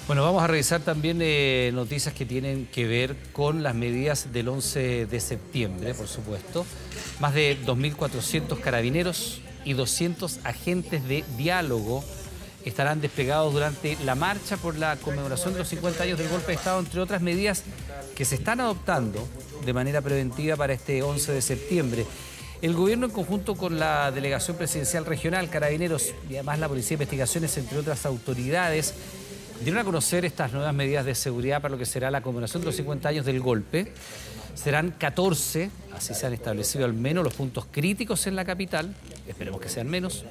Bueno, vamos a revisar también noticias que tienen que ver con las medidas del 11 de septiembre, por supuesto. Más de 2.400 carabineros y 200 agentes de diálogo estarán desplegados durante la marcha por la conmemoración de los 50 años del golpe de Estado, entre otras medidas que se están adoptando de manera preventiva para este 11 de septiembre. El gobierno, en conjunto con la Delegación Presidencial Regional, Carabineros y además la Policía de Investigaciones, entre otras autoridades, dieron a conocer estas nuevas medidas de seguridad para lo que será la conmemoración de los 50 años del golpe. Serán 14, así se han establecido al menos los puntos críticos en la capital, esperemos que sean menos,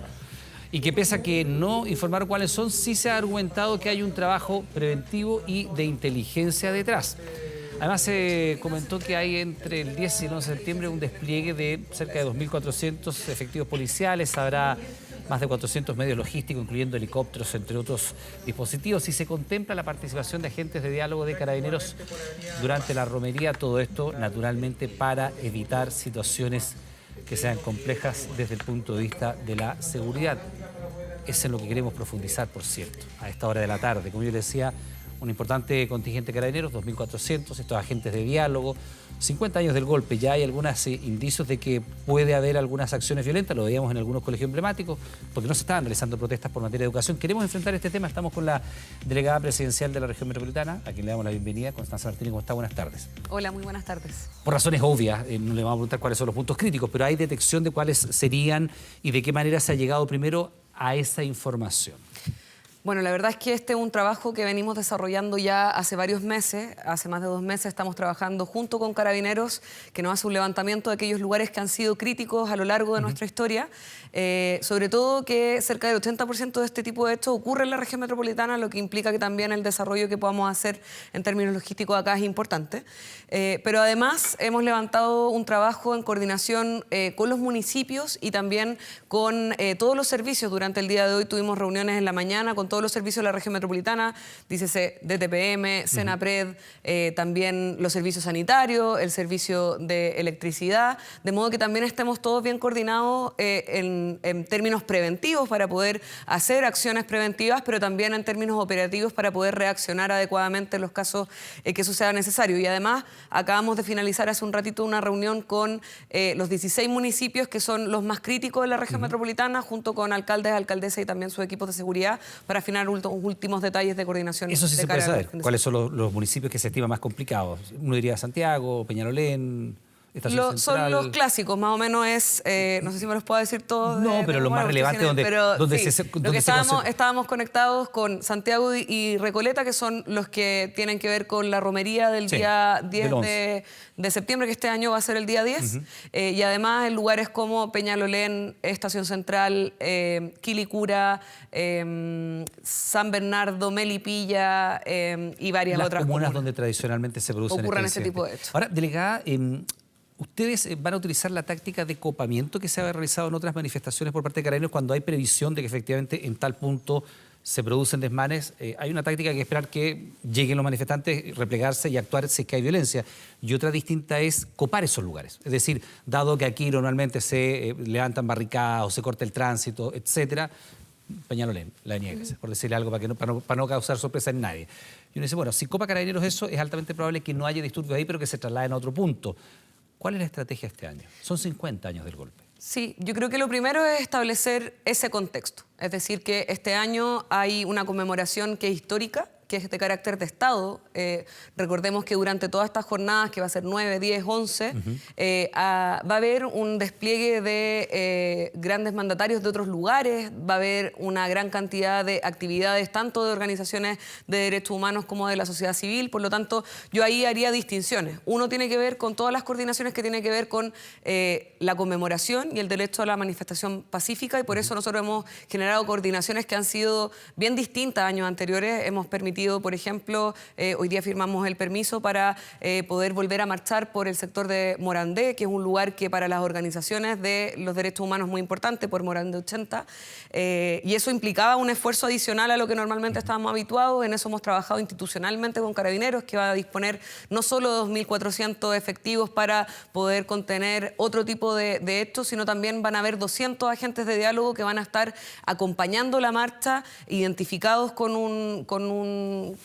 y que pese a que no informaron cuáles son, sí se ha argumentado que hay un trabajo preventivo y de inteligencia detrás. Además, se comentó que hay entre el 10 y el 11 de septiembre un despliegue de cerca de 2.400 efectivos policiales, habrá más de 400 medios logísticos, incluyendo helicópteros, entre otros dispositivos, y se contempla la participación de agentes de diálogo de carabineros durante la romería. Todo esto, naturalmente, para evitar situaciones que sean complejas desde el punto de vista de la seguridad. Es en lo que queremos profundizar, por cierto, a esta hora de la tarde. Como yo les decía, un importante contingente de carabineros, 2.400, estos agentes de diálogo, 50 años del golpe, ya hay algunos indicios de que puede haber algunas acciones violentas, lo veíamos en algunos colegios emblemáticos, porque no se estaban realizando protestas por materia de educación. Queremos enfrentar este tema, estamos con la delegada presidencial de la región metropolitana, a quien le damos la bienvenida, Constanza Martínez. ¿Cómo está? Buenas tardes. Hola, muy buenas tardes. Por razones obvias, no le vamos a preguntar cuáles son los puntos críticos, pero hay detección de cuáles serían y de qué manera se ha llegado primero a esa información. Bueno, la verdad es que este es un trabajo que venimos desarrollando ya hace varios meses. Hace más de 2 meses estamos trabajando junto con Carabineros, que nos hace un levantamiento de aquellos lugares que han sido críticos a lo largo de nuestra historia. Sobre todo que cerca del 80% de este tipo de hechos ocurre en la región metropolitana, lo que implica que también el desarrollo que podamos hacer en términos logísticos acá es importante. Pero además hemos levantado un trabajo en coordinación con los municipios y también con todos los servicios. Durante el día de hoy tuvimos reuniones en la mañana con todos los servicios de la región metropolitana, dícese DTPM, Senapred, también los servicios sanitarios, el servicio de electricidad, de modo que también estemos todos bien coordinados en términos preventivos para poder hacer acciones preventivas, pero también en términos operativos para poder reaccionar adecuadamente en los casos que eso sea necesario. Y además acabamos de finalizar hace un ratito una reunión con los 16 municipios que son los más críticos de la región metropolitana, junto con alcaldes, alcaldesas y también sus equipos de seguridad, para afinar últimos detalles de coordinación. Eso sí de se puede cara saber. ¿Cuáles son los municipios que se estiman más complicados? Uno diría Santiago, Peñalolén, Estación Central. Son los clásicos, más o menos es, no sé si me los puedo decir todos. No, pero los más relevantes estábamos conectados con Santiago y Recoleta, que son los que tienen que ver con la romería del día 10 de septiembre, que este año va a ser el día 10. Y además en lugares como Peñalolén, Estación Central, Quilicura, San Bernardo, Melipilla y varias otras comunas donde tradicionalmente se producen este tipo de hechos. Ahora, delegada, ¿ustedes van a utilizar la táctica de copamiento que se ha realizado en otras manifestaciones por parte de Carabineros cuando hay previsión de que efectivamente en tal punto se producen desmanes? Hay una táctica que es esperar que lleguen los manifestantes, replegarse y actuar si es que hay violencia. Y otra distinta es copar esos lugares. Es decir, dado que aquí normalmente se levantan barricadas o se corta el tránsito, etcétera, Peñalolén, la Niegues, por decirle algo para no causar sorpresa en nadie. Y uno dice, bueno, si copa Carabineros eso, es altamente probable que no haya disturbios ahí, pero que se trasladen a otro punto. ¿Cuál es la estrategia este año? Son 50 años del golpe. Sí, yo creo que lo primero es establecer ese contexto. Es decir, que este año hay una conmemoración que es histórica, que es de carácter de Estado. Recordemos que durante todas estas jornadas, que va a ser 9, 10, 11, va a haber un despliegue de grandes mandatarios de otros lugares, va a haber una gran cantidad de actividades, tanto de organizaciones de derechos humanos como de la sociedad civil. Por lo tanto, yo ahí haría distinciones. Uno tiene que ver con todas las coordinaciones que tienen que ver con la conmemoración y el derecho a la manifestación pacífica, y por eso nosotros hemos generado coordinaciones que han sido bien distintas a años anteriores. Hemos permitido, por ejemplo, hoy día firmamos el permiso para poder volver a marchar por el sector de Morandé, que es un lugar que para las organizaciones de los derechos humanos es muy importante, por Morandé 80, y eso implicaba un esfuerzo adicional a lo que normalmente estábamos habituados. En eso hemos trabajado institucionalmente con Carabineros, que va a disponer no solo 2.400 efectivos para poder contener otro tipo de hechos, sino también van a haber 200 agentes de diálogo que van a estar acompañando la marcha, identificados con un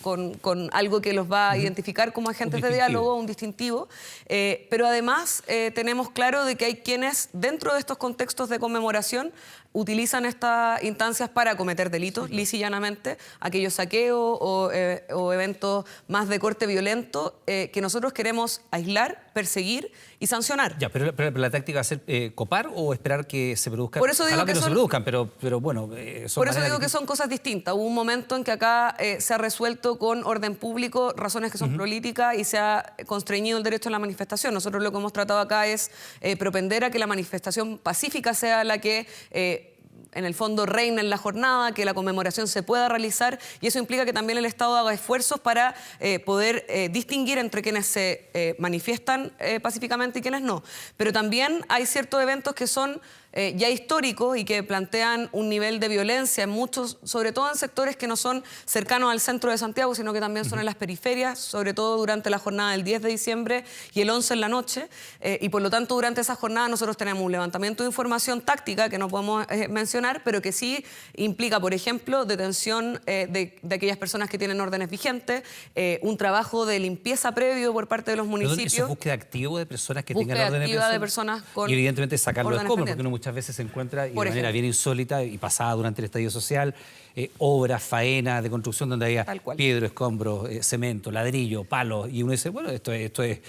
con algo que los va a identificar como agentes de diálogo, un distintivo. Pero además tenemos claro de que hay quienes dentro de estos contextos de conmemoración utilizan estas instancias para cometer delitos, lisa y llanamente, aquellos saqueos o eventos más de corte violento que nosotros queremos aislar, perseguir y sancionar. Ya, pero la táctica va a ser copar o esperar que se produzcan. Por eso digo que no se produzcan, pero bueno, por eso digo que son cosas distintas. Hubo un momento en que acá se ha resuelto con orden público razones que son políticas y se ha constreñido el derecho a la manifestación. Nosotros lo que hemos tratado acá es propender a que la manifestación pacífica sea la que en el fondo reina en la jornada, que la conmemoración se pueda realizar, y eso implica que también el Estado haga esfuerzos para poder distinguir entre quienes se manifiestan pacíficamente y quienes no. Pero también hay ciertos eventos que son ya históricos y que plantean un nivel de violencia en muchos, sobre todo en sectores que no son cercanos al centro de Santiago, sino que también son en las periferias, sobre todo durante la jornada del 10 de diciembre y el 11 en la noche. Y por lo tanto, durante esa jornada nosotros tenemos un levantamiento de información táctica que no podemos mencionar, pero que sí implica, por ejemplo, detención de aquellas personas que tienen órdenes vigentes, un trabajo de limpieza previo por parte de los municipios. ¿Eso es búsqueda activa de personas que tengan órdenes de personas con y evidentemente sacarlo de escombros, porque pendientes. muchas veces se encuentra y de manera bien insólita y pasada durante el estallido social, obras, faenas de construcción donde había piedra, escombros, cemento, ladrillo, palos, y uno dice, bueno, esto es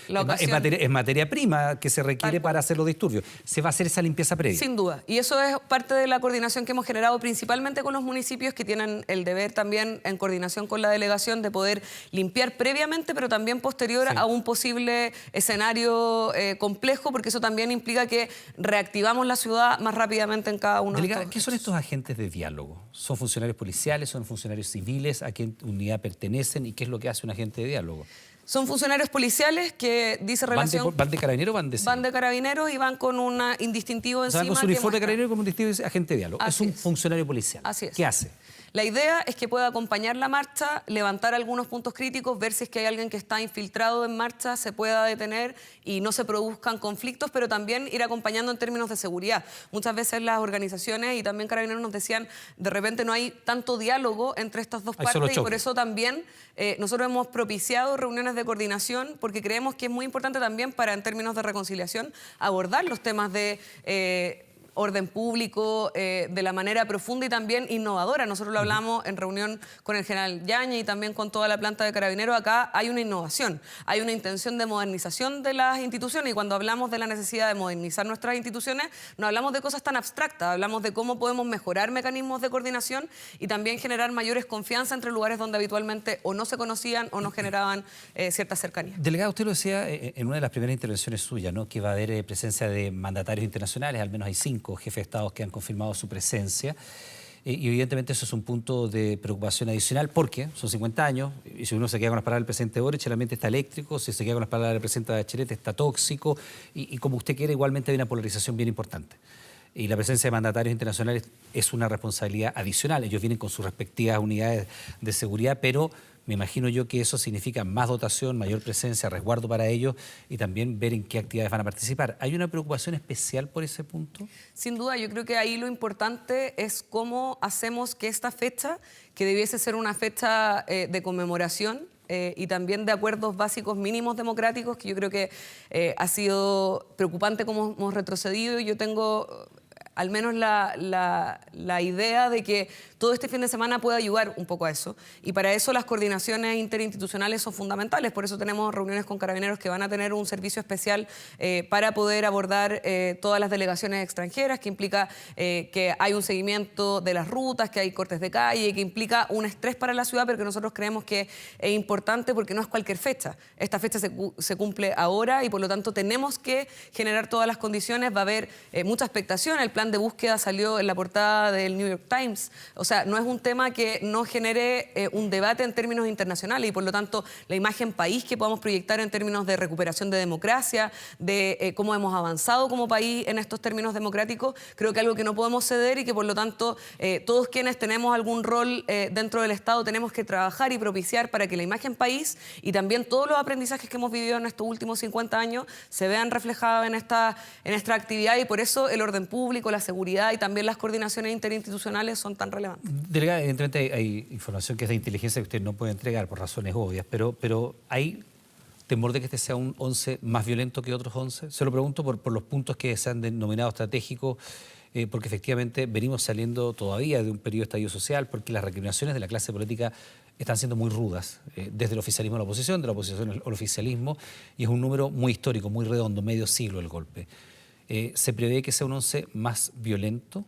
materia prima que se requiere para hacer los disturbios. Se va a hacer esa limpieza previa. Sin duda, y eso es parte de la coordinación que hemos generado principalmente con los municipios, que tienen el deber también en coordinación con la delegación de poder limpiar previamente, pero también posterior a un posible escenario complejo, porque eso también implica que reactivamos la ciudad más rápidamente en cada uno de estos. ¿Qué son estos agentes de diálogo? ¿Son funcionarios policiales? ¿Son funcionarios civiles? ¿A qué unidad pertenecen? ¿Y qué es lo que hace un agente de diálogo? Son funcionarios policiales que dice relación... ¿Van de carabineros o van de civil? Van de carabineros y van con un indistintivo encima. O sea, con su uniforme de carabinero y con un distintivo de agente de diálogo. Así es un funcionario policial. Así es. ¿Qué hace? La idea es que pueda acompañar la marcha, levantar algunos puntos críticos, ver si es que hay alguien que está infiltrado en marcha, se pueda detener y no se produzcan conflictos, pero también ir acompañando en términos de seguridad. Muchas veces las organizaciones y también Carabineros nos decían, de repente no hay tanto diálogo entre estas dos partes y por eso también nosotros hemos propiciado reuniones de coordinación porque creemos que es muy importante también para, en términos de reconciliación, abordar los temas de orden público de la manera profunda y también innovadora. Nosotros lo hablamos en reunión con el general Yañez y también con toda la planta de Carabineros. Acá hay una innovación, hay una intención de modernización de las instituciones y cuando hablamos de la necesidad de modernizar nuestras instituciones no hablamos de cosas tan abstractas, hablamos de cómo podemos mejorar mecanismos de coordinación y también generar mayores confianza entre lugares donde habitualmente o no se conocían o no generaban cierta cercanía. Delegado, usted lo decía en una de las primeras intervenciones suyas, ¿no? Que va a haber presencia de mandatarios internacionales, al menos hay 5 jefes de Estado que han confirmado su presencia. Y evidentemente eso es un punto de preocupación adicional porque son 50 años y si uno se queda con las palabras del presidente Boric, el ambiente está eléctrico, si se queda con las palabras del presidente Bachelet está tóxico y como usted quiere, igualmente hay una polarización bien importante. Y la presencia de mandatarios internacionales es una responsabilidad adicional. Ellos vienen con sus respectivas unidades de seguridad, pero me imagino yo que eso significa más dotación, mayor presencia, resguardo para ellos y también ver en qué actividades van a participar. ¿Hay una preocupación especial por ese punto? Sin duda, yo creo que ahí lo importante es cómo hacemos que esta fecha, que debiese ser una fecha de conmemoración, y también de acuerdos básicos mínimos democráticos, que yo creo que ha sido preocupante cómo hemos retrocedido. Y yo tengo al menos la idea de que todo este fin de semana puede ayudar un poco a eso. Y para eso las coordinaciones interinstitucionales son fundamentales. Por eso tenemos reuniones con Carabineros que van a tener un servicio especial para poder abordar todas las delegaciones extranjeras, que implica que hay un seguimiento de las rutas, que hay cortes de calle, que implica un estrés para la ciudad, pero que nosotros creemos que es importante porque no es cualquier fecha. Esta fecha se cumple ahora y por lo tanto tenemos que generar todas las condiciones. Va a haber mucha expectación. El plan de búsqueda salió en la portada del New York Times. O sea, no es un tema que no genere un debate en términos internacionales y por lo tanto la imagen país que podamos proyectar en términos de recuperación de democracia, de cómo hemos avanzado como país en estos términos democráticos, creo que algo que no podemos ceder y que por lo tanto todos quienes tenemos algún rol dentro del Estado tenemos que trabajar y propiciar para que la imagen país y también todos los aprendizajes que hemos vivido en estos últimos 50 años se vean reflejados en esta actividad y por eso el orden público, la seguridad y también las coordinaciones interinstitucionales son tan relevantes. Delegada, evidentemente hay información que es de inteligencia que usted no puede entregar por razones obvias, pero ¿hay temor de que este sea un 11 más violento que otros 11? Se lo pregunto por los puntos que se han denominado estratégicos, porque efectivamente venimos saliendo todavía de un periodo de estallido social, porque las recriminaciones de la clase política están siendo muy rudas, desde el oficialismo a la oposición, de la oposición al oficialismo, y es un número muy histórico, muy redondo, medio siglo el golpe. ¿Se prevé que sea un 11 más violento?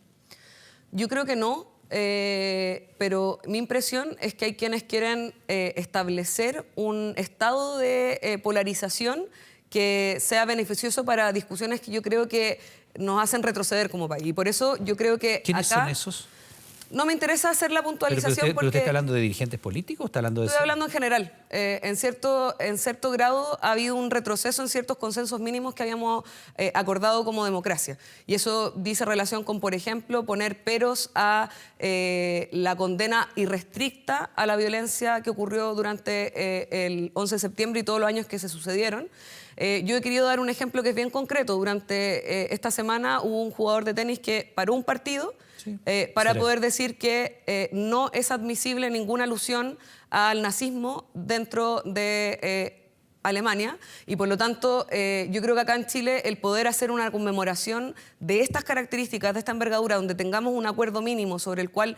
Yo creo que no, pero mi impresión es que hay quienes quieren establecer un estado de polarización que sea beneficioso para discusiones que yo creo que nos hacen retroceder como país. Y por eso yo creo que ¿Quiénes acá son esos? no me interesa hacer la puntualización ¿Pero porque... usted está hablando de dirigentes políticos o está hablando de...? Estoy hablando en general. En cierto grado ha habido un retroceso en ciertos consensos mínimos que habíamos acordado como democracia. Y eso dice relación con, por ejemplo, poner peros a la condena irrestricta a la violencia que ocurrió durante el 11 de septiembre y todos los años que se sucedieron. Yo he querido dar un ejemplo que es bien concreto. Durante esta semana hubo un jugador de tenis que paró un partido para poder decir que no es admisible ninguna alusión al nazismo dentro de Alemania y por lo tanto yo creo que acá en Chile el poder hacer una conmemoración de estas características, de esta envergadura, donde tengamos un acuerdo mínimo sobre el cual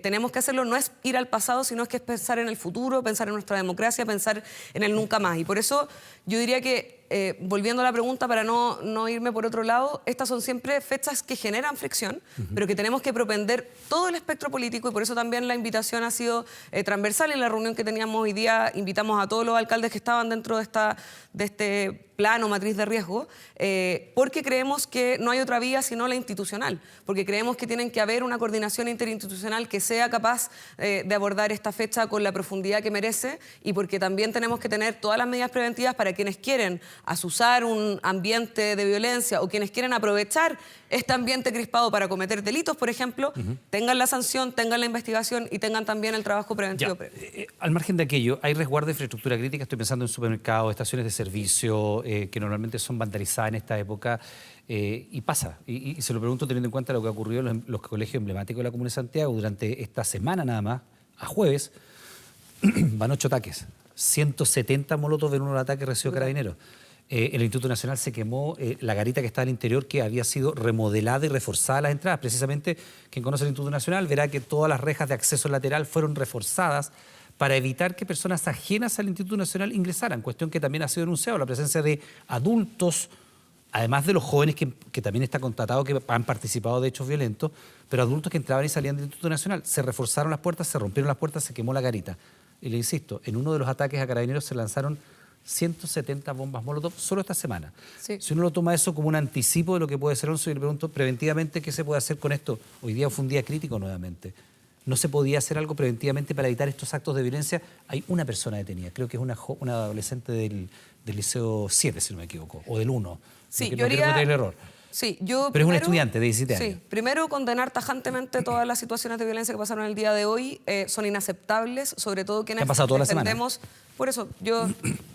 tenemos que hacerlo, no es ir al pasado, sino es que es pensar en el futuro, pensar en nuestra democracia, pensar en el nunca más. Y por eso yo diría que, volviendo a la pregunta para no irme por otro lado, estas son siempre fechas que generan fricción, pero que tenemos que propender todo el espectro político y por eso también la invitación ha sido transversal. En la reunión que teníamos hoy día invitamos a todos los alcaldes que estaban dentro de este plan o matriz de riesgo, porque creemos que no hay otra vía sino la institucional, porque creemos que tienen que haber una coordinación interinstitucional que sea capaz de abordar esta fecha con la profundidad que merece y porque también tenemos que tener todas las medidas preventivas para quienes quieren azuzar un ambiente de violencia o quienes quieren aprovechar este ambiente crispado para cometer delitos, por ejemplo, tengan la sanción, tengan la investigación y tengan también el trabajo preventivo. Al margen de aquello, hay resguardo de infraestructura crítica, estoy pensando en supermercados, estaciones de servicio, que normalmente son vandalizadas en esta época, y pasa. Y se lo pregunto teniendo en cuenta lo que ha ocurrido en los colegios emblemáticos de la Comuna de Santiago durante esta semana nada más, a jueves, van 8 ataques, 170 molotov en un ataque recibió Carabineros. En el Instituto Nacional se quemó la garita que está al interior, que había sido remodelada y reforzada las entradas. Precisamente, quien conoce el Instituto Nacional verá que todas las rejas de acceso lateral fueron reforzadas para evitar que personas ajenas al Instituto Nacional ingresaran, cuestión que también ha sido denunciada, la presencia de adultos, además de los jóvenes que también está constatado que han participado de hechos violentos, pero adultos que entraban y salían del Instituto Nacional. Se reforzaron las puertas, se rompieron las puertas, se quemó la garita. Y le insisto, en uno de los ataques a Carabineros se lanzaron 170 bombas molotov solo esta semana. Sí. Si uno lo toma eso como un anticipo de lo que puede ser 11, yo le pregunto preventivamente qué se puede hacer con esto. Hoy día fue un día crítico nuevamente. ¿No se podía hacer algo preventivamente para evitar estos actos de violencia? Hay una persona detenida, creo que es una adolescente del Liceo 7, si no me equivoco, o del 1. Sí, no quiero cometer el error. Sí, pero es un estudiante de 17 años. Sí, primero condenar tajantemente todas las situaciones de violencia que pasaron el día de hoy. Son inaceptables, sobre todo quienes ha pasado toda defendemos... La semana. Por eso, yo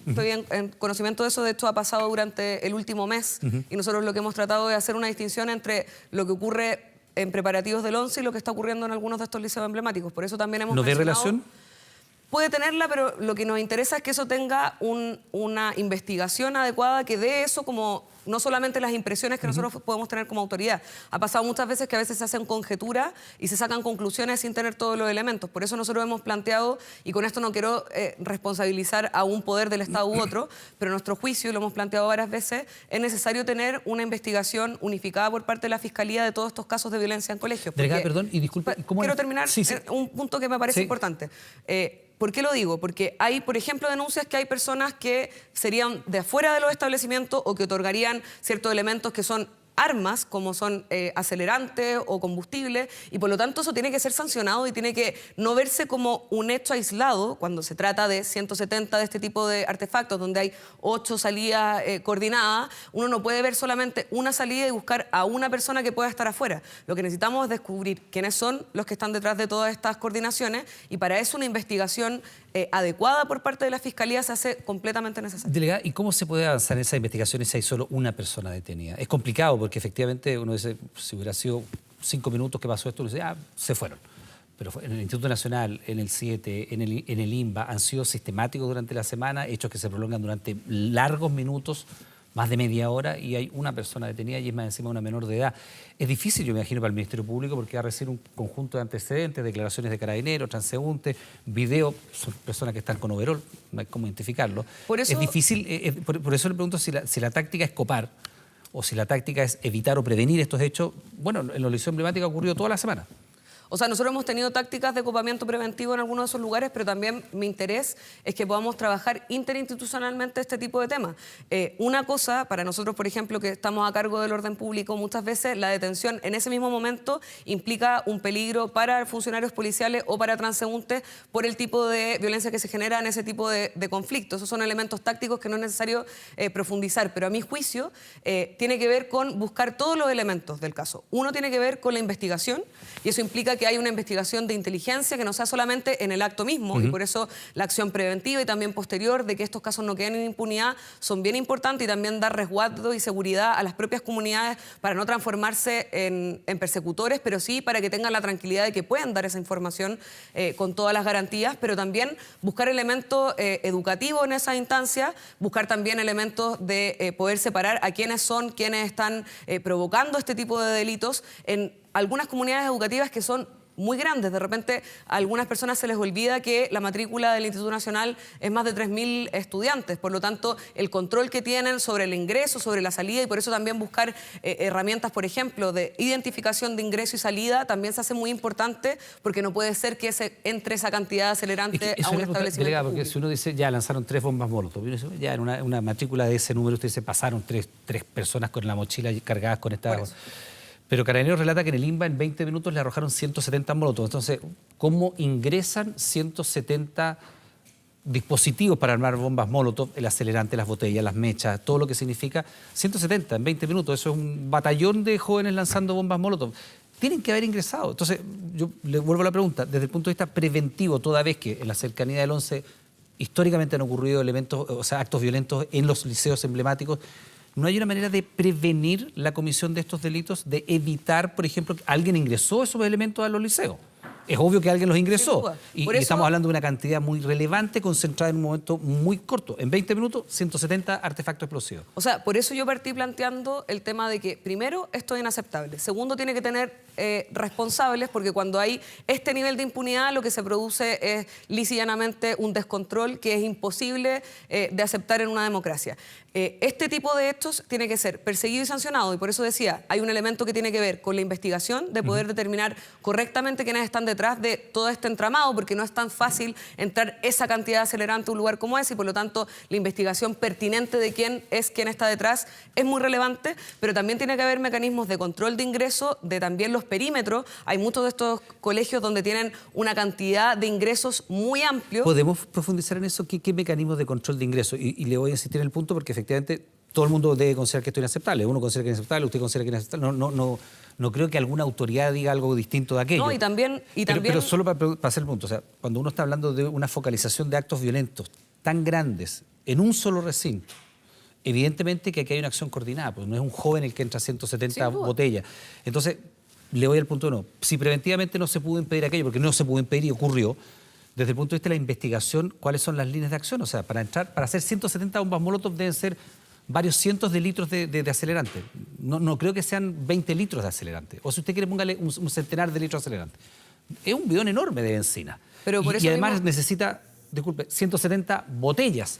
estoy en conocimiento de eso. De hecho, ha pasado durante el último mes y nosotros lo que hemos tratado de hacer una distinción entre lo que ocurre en preparativos del 11 y lo que está ocurriendo en algunos de estos liceos emblemáticos. Por eso también hemos ¿No ve relación? Puede tenerla, pero lo que nos interesa es que eso tenga una investigación adecuada que dé eso como no solamente las impresiones que nosotros podemos tener como autoridad. Ha pasado muchas veces que a veces se hacen conjeturas y se sacan conclusiones sin tener todos los elementos. Por eso nosotros hemos planteado, y con esto no quiero responsabilizar a un poder del Estado u otro, pero nuestro juicio, y lo hemos planteado varias veces, es necesario tener una investigación unificada por parte de la Fiscalía de todos estos casos de violencia en colegios. Delegada, perdón, y disculpe, ¿cómo quiero terminar un punto que me parece importante. ¿Por qué lo digo? Porque hay, por ejemplo, denuncias que hay personas que serían de afuera de los establecimientos o que otorgarían ciertos elementos que son armas, como son acelerantes o combustibles, y por lo tanto eso tiene que ser sancionado y tiene que no verse como un hecho aislado cuando se trata de 170 de este tipo de artefactos, donde hay 8 salidas coordinadas. Uno no puede ver solamente una salida y buscar a una persona que pueda estar afuera. Lo que necesitamos es descubrir quiénes son los que están detrás de todas estas coordinaciones y para eso una investigación adecuada por parte de la Fiscalía se hace completamente necesaria. Delegada, ¿y cómo se puede avanzar en esas investigaciones si hay solo una persona detenida? Es complicado porque efectivamente uno dice, si hubiera sido 5 minutos que pasó esto, uno dice, se fueron. pero en el Instituto Nacional, en el 7, en el INBA, han sido sistemáticos durante la semana, hechos que se prolongan durante largos minutos, más de media hora, y hay una persona detenida y es más encima una menor de edad. Es difícil, yo me imagino, para el Ministerio Público porque va a recibir un conjunto de antecedentes, declaraciones de carabineros, transeúntes, videos, son personas que están con overol, no hay cómo identificarlo. Por eso, es difícil, por eso le pregunto si la táctica es copar o si la táctica es evitar o prevenir estos hechos. Bueno, en los liceos emblemáticos ha ocurrido toda la semana. o sea, nosotros hemos tenido tácticas de copamiento preventivo en algunos de esos lugares, pero también mi interés es que podamos trabajar interinstitucionalmente este tipo de temas. Una cosa, para nosotros, por ejemplo, que estamos a cargo del orden público, muchas veces la detención en ese mismo momento implica un peligro para funcionarios policiales o para transeúntes por el tipo de violencia que se genera en ese tipo de conflictos. Esos son elementos tácticos que no es necesario profundizar, pero a mi juicio tiene que ver con buscar todos los elementos del caso. Uno tiene que ver con la investigación, y eso implica que hay una investigación de inteligencia que no sea solamente en el acto mismo, y por eso la acción preventiva y también posterior de que estos casos no queden en impunidad son bien importantes, y también dar resguardo y seguridad a las propias comunidades para no transformarse en persecutores, pero sí para que tengan la tranquilidad de que puedan dar esa información con todas las garantías, pero también buscar elementos educativos en esa instancia, buscar también elementos de poder separar a quiénes son quienes están provocando este tipo de delitos en algunas comunidades educativas que son muy grandes. De repente a algunas personas se les olvida que la matrícula del Instituto Nacional es más de 3.000 estudiantes, por lo tanto el control que tienen sobre el ingreso, sobre la salida, y por eso también buscar herramientas, por ejemplo, de identificación de ingreso y salida también se hace muy importante, porque no puede ser que se entre esa cantidad de acelerante a un establecimiento delegado, porque público. si uno dice, ya lanzaron 3 bombas molotov, y uno dice, ya en una matrícula de ese número usted dice, pasaron tres personas con la mochila cargadas con esta... Pero Carabineros relata que en el INBA en 20 minutos le arrojaron 170 molotov. Entonces, ¿cómo ingresan 170 dispositivos para armar bombas molotov? El acelerante, las botellas, las mechas, todo lo que significa 170 en 20 minutos. Eso es un batallón de jóvenes lanzando bombas molotov. Tienen que haber ingresado. Entonces, yo le vuelvo a la pregunta, desde el punto de vista preventivo, toda vez que en la cercanía del 11 históricamente han ocurrido actos violentos en los liceos emblemáticos, ¿no hay una manera de prevenir la comisión de estos delitos, de evitar, por ejemplo, que alguien ingresó esos elementos a los liceos? Es obvio que alguien los ingresó. Y estamos hablando de una cantidad muy relevante, concentrada en un momento muy corto. En 20 minutos, 170 artefactos explosivos. O sea, por eso yo partí planteando el tema de que, primero, esto es inaceptable. Segundo, tiene que tener responsables, porque cuando hay este nivel de impunidad, lo que se produce es lisa y llanamente un descontrol que es imposible de aceptar en una democracia. Este tipo de hechos tiene que ser perseguido y sancionado, y por eso decía, hay un elemento que tiene que ver con la investigación, de poder determinar correctamente quiénes están detrás de todo este entramado, porque no es tan fácil entrar esa cantidad de acelerante a un lugar como ese, y por lo tanto la investigación pertinente de quién está detrás es muy relevante, pero también tiene que haber mecanismos de control de ingreso, de también los perímetros. Hay muchos de estos colegios donde tienen una cantidad de ingresos muy amplios. ¿Podemos profundizar en eso? ¿Qué mecanismos de control de ingreso? Y le voy a insistir en el punto porque efectivamente todo el mundo debe considerar que esto es inaceptable. Uno considera que es inaceptable, usted considera que es inaceptable. No creo que alguna autoridad diga algo distinto de aquello. No, y también... Pero solo para hacer el punto, o sea, cuando uno está hablando de una focalización de actos violentos tan grandes en un solo recinto, evidentemente que aquí hay una acción coordinada, pues no es un joven el que entra a 170 botellas. Entonces, le voy al punto 1. Si preventivamente no se pudo impedir aquello, porque no se pudo impedir y ocurrió, desde el punto de vista de la investigación, ¿cuáles son las líneas de acción? O sea, para hacer 170 bombas molotov deben ser varios cientos de litros de acelerante. No creo que sean 20 litros de acelerante. O si usted quiere, póngale un centenar de litros de acelerante. Es un bidón enorme de benzina. Pero por eso y además mismo... necesita, 170 botellas.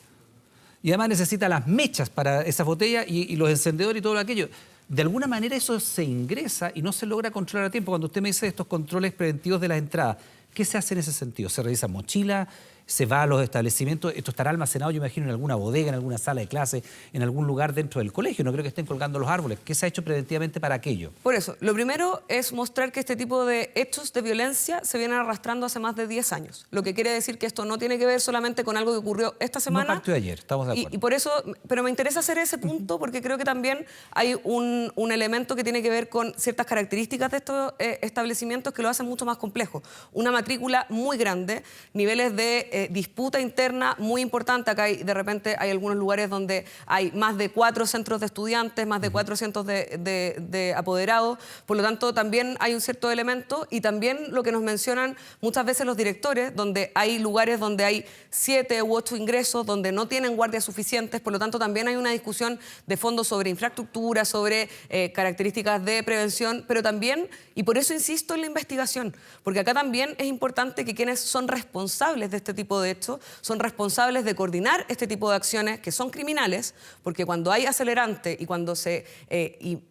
Y además necesita las mechas para esas botellas y los encendedores y todo aquello. De alguna manera eso se ingresa y no se logra controlar a tiempo. Cuando usted me dice estos controles preventivos de las entradas, ¿qué se hace en ese sentido? ¿Se revisa mochila? ¿Se va a los establecimientos? Esto estará almacenado, yo imagino, en alguna bodega, en alguna sala de clase, en algún lugar dentro del colegio. No creo que estén colgando los árboles. ¿Qué se ha hecho preventivamente para aquello? Por eso, lo primero es mostrar que este tipo de hechos de violencia se vienen arrastrando hace más de 10 años. Lo que quiere decir que esto no tiene que ver solamente con algo que ocurrió esta semana. No partió de ayer, estamos de acuerdo. Y por eso, pero me interesa hacer ese punto porque creo que también hay un elemento que tiene que ver con ciertas características de estos establecimientos que lo hacen mucho más complejo. Una matrícula muy grande, niveles de disputa interna muy importante. Acá de repente hay algunos lugares donde hay más de 4 centros de estudiantes, más de 400 de apoderados. Por lo tanto, también hay un cierto elemento, y también lo que nos mencionan muchas veces los directores, donde hay lugares donde hay 7 u 8 ingresos, donde no tienen guardias suficientes. Por lo tanto, también hay una discusión de fondo sobre infraestructura, sobre características de prevención, pero también, y por eso insisto en la investigación, porque acá también es importante que quienes son responsables de este tipo de hechos, son responsables de coordinar este tipo de acciones que son criminales, porque cuando hay acelerante y cuando se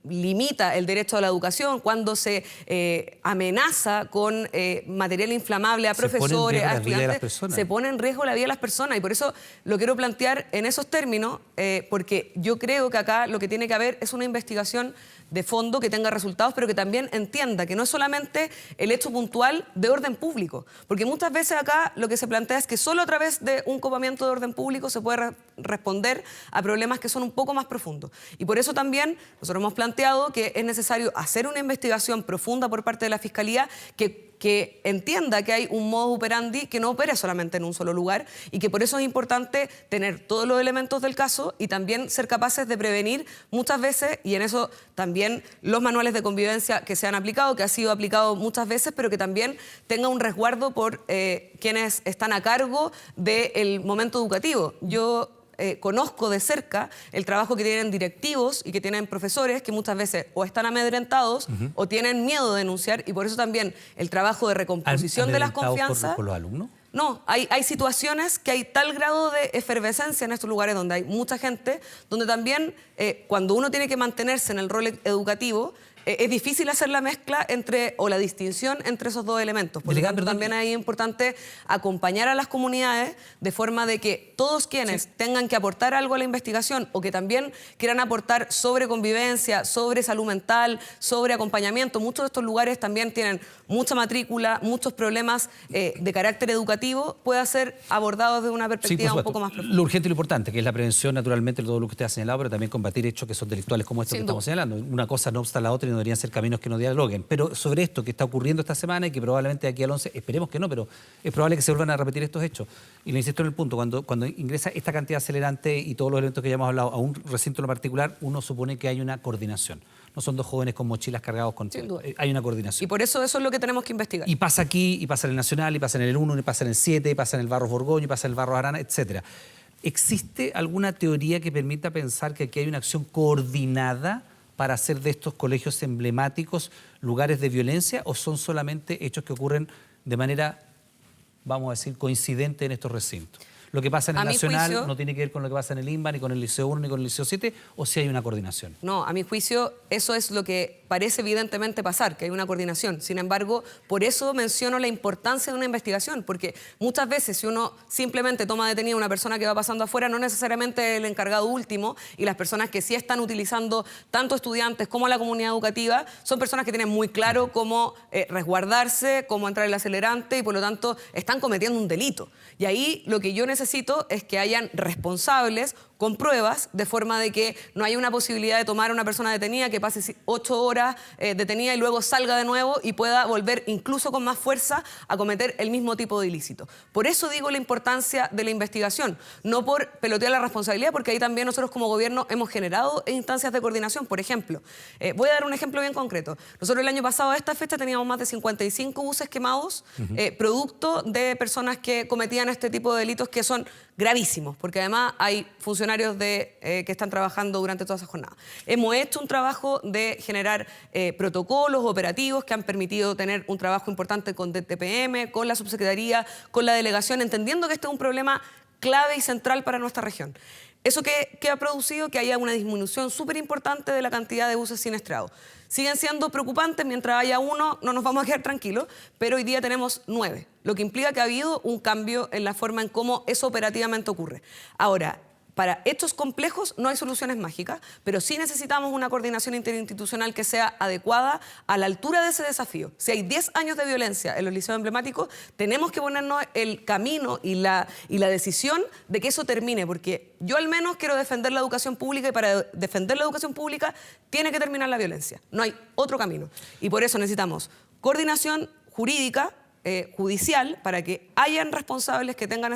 limita el derecho a la educación, cuando se amenaza con material inflamable a profesores, a estudiantes, se pone en riesgo la vida de las personas. Y por eso lo quiero plantear en esos términos, porque yo creo que acá lo que tiene que haber es una investigación de fondo que tenga resultados, pero que también entienda que no es solamente el hecho puntual de orden público, porque muchas veces acá lo que se plantea es que solo a través de un copamiento de orden público se puede responder a problemas que son un poco más profundos. Y por eso también nosotros hemos planteado que es necesario hacer una investigación profunda por parte de la Fiscalía que entienda que hay un modus operandi que no opera solamente en un solo lugar, y que por eso es importante tener todos los elementos del caso y también ser capaces de prevenir muchas veces, y en eso también los manuales de convivencia que se han aplicado, que ha sido aplicado muchas veces, pero que también tenga un resguardo por quienes están a cargo del momento educativo. Yo conozco de cerca el trabajo que tienen directivos y que tienen profesores que muchas veces o están amedrentados o tienen miedo de denunciar, y por eso también el trabajo de recomposición de las confianzas. ¿Por los alumnos? No, hay situaciones que hay tal grado de efervescencia en estos lugares donde hay mucha gente, donde también cuando uno tiene que mantenerse en el rol educativo, es difícil hacer la mezcla o la distinción entre esos dos elementos. Por lo tanto, también es importante acompañar a las comunidades de forma de que todos quienes tengan que aportar algo a la investigación o que también quieran aportar sobre convivencia, sobre salud mental, sobre acompañamiento. Muchos de estos lugares también tienen mucha matrícula, muchos problemas de carácter educativo, pueda ser abordado desde una perspectiva un poco más profunda. Lo urgente y lo importante, que es la prevención, naturalmente, de todo lo que usted ha señalado, pero también combatir hechos que son delictuales como estos que estamos señalando. Una cosa no obsta a la otra y no deberían ser caminos que no dialoguen. Pero sobre esto que está ocurriendo esta semana y que probablemente de aquí al 11, esperemos que no, pero es probable que se vuelvan a repetir estos hechos. Y le insisto en el punto, cuando ingresa esta cantidad de acelerante y todos los elementos que ya hemos hablado a un recinto en lo particular, uno supone que hay una coordinación. No son dos jóvenes con mochilas cargados con... Hay una coordinación. Y por eso es lo que tenemos que investigar. Y pasa aquí, y pasa en el Nacional, y pasa en el 1, y pasa en el 7, y pasa en el Barros Borgoño, y pasa en el Barros Arana, etc. ¿Existe alguna teoría que permita pensar que aquí hay una acción coordinada para hacer de estos colegios emblemáticos lugares de violencia, o son solamente hechos que ocurren de manera, vamos a decir, coincidente en estos recintos? ¿Lo que pasa en el Nacional no tiene que ver con lo que pasa en el INBA, ni con el Liceo 1, ni con el Liceo 7, o si hay una coordinación? No, a mi juicio eso es lo que parece evidentemente pasar, que hay una coordinación. Sin embargo, por eso menciono la importancia de una investigación, porque muchas veces si uno simplemente toma detenida a una persona que va pasando afuera, no necesariamente el encargado último, y las personas que sí están utilizando tanto estudiantes como la comunidad educativa son personas que tienen muy claro cómo resguardarse, cómo entrar el acelerante, y por lo tanto están cometiendo un delito. Y ahí lo que yo necesito es que hayan responsables con pruebas, de forma de que no haya una posibilidad de tomar a una persona detenida que pase 8 horas detenida y luego salga de nuevo y pueda volver incluso con más fuerza a cometer el mismo tipo de ilícito. Por eso digo la importancia de la investigación, no por pelotear la responsabilidad, porque ahí también nosotros como gobierno hemos generado instancias de coordinación. Por ejemplo, voy a dar un ejemplo bien concreto. Nosotros el año pasado a esta fecha teníamos más de 55 buses quemados, producto de personas que cometían este tipo de delitos que son gravísimos, porque además hay funcionarios que están trabajando durante toda esa jornada. Hemos hecho un trabajo de generar protocolos operativos que han permitido tener un trabajo importante con DTPM, con la subsecretaría, con la delegación, entendiendo que este es un problema clave y central para nuestra región. ¿Eso que ha producido? Que haya una disminución súper importante de la cantidad de buses siniestrados. Siguen siendo preocupantes, mientras haya uno no nos vamos a quedar tranquilos, pero hoy día tenemos 9, lo que implica que ha habido un cambio en la forma en cómo eso operativamente ocurre. Ahora, para hechos complejos no hay soluciones mágicas, pero sí necesitamos una coordinación interinstitucional que sea adecuada a la altura de ese desafío. Si hay 10 años de violencia en los liceos emblemáticos, tenemos que ponernos el camino y la decisión de que eso termine, porque yo al menos quiero defender la educación pública, y para defender la educación pública tiene que terminar la violencia. No hay otro camino. Y por eso necesitamos coordinación jurídica, judicial para que hayan responsables que tengan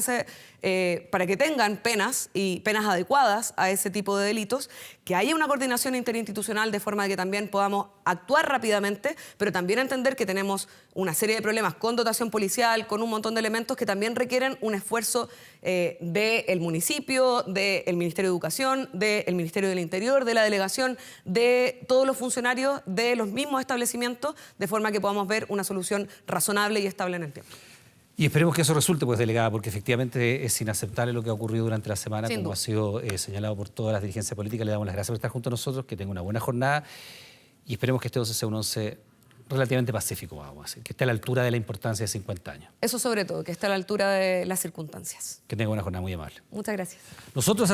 para que tengan penas y penas adecuadas a ese tipo de delitos, que haya una coordinación interinstitucional de forma que también podamos actuar rápidamente, pero también entender que tenemos una serie de problemas con dotación policial, con un montón de elementos que también requieren un esfuerzo del municipio, del Ministerio de Educación, del Ministerio del Interior, de la delegación, de todos los funcionarios de los mismos establecimientos, de forma que podamos ver una solución razonable y estable en el tiempo. Y esperemos que eso resulte, pues, delegada, porque efectivamente es inaceptable lo que ha ocurrido durante la semana, Sin como duda. ha sido señalado por todas las dirigencias políticas. Le damos las gracias por estar junto a nosotros, que tenga una buena jornada y esperemos que este 11 sea un 11 relativamente pacífico, vamos a decir, que esté a la altura de la importancia de 50 años. Eso sobre todo, que esté a la altura de las circunstancias. Que tenga una jornada muy amable. Muchas gracias. Nosotros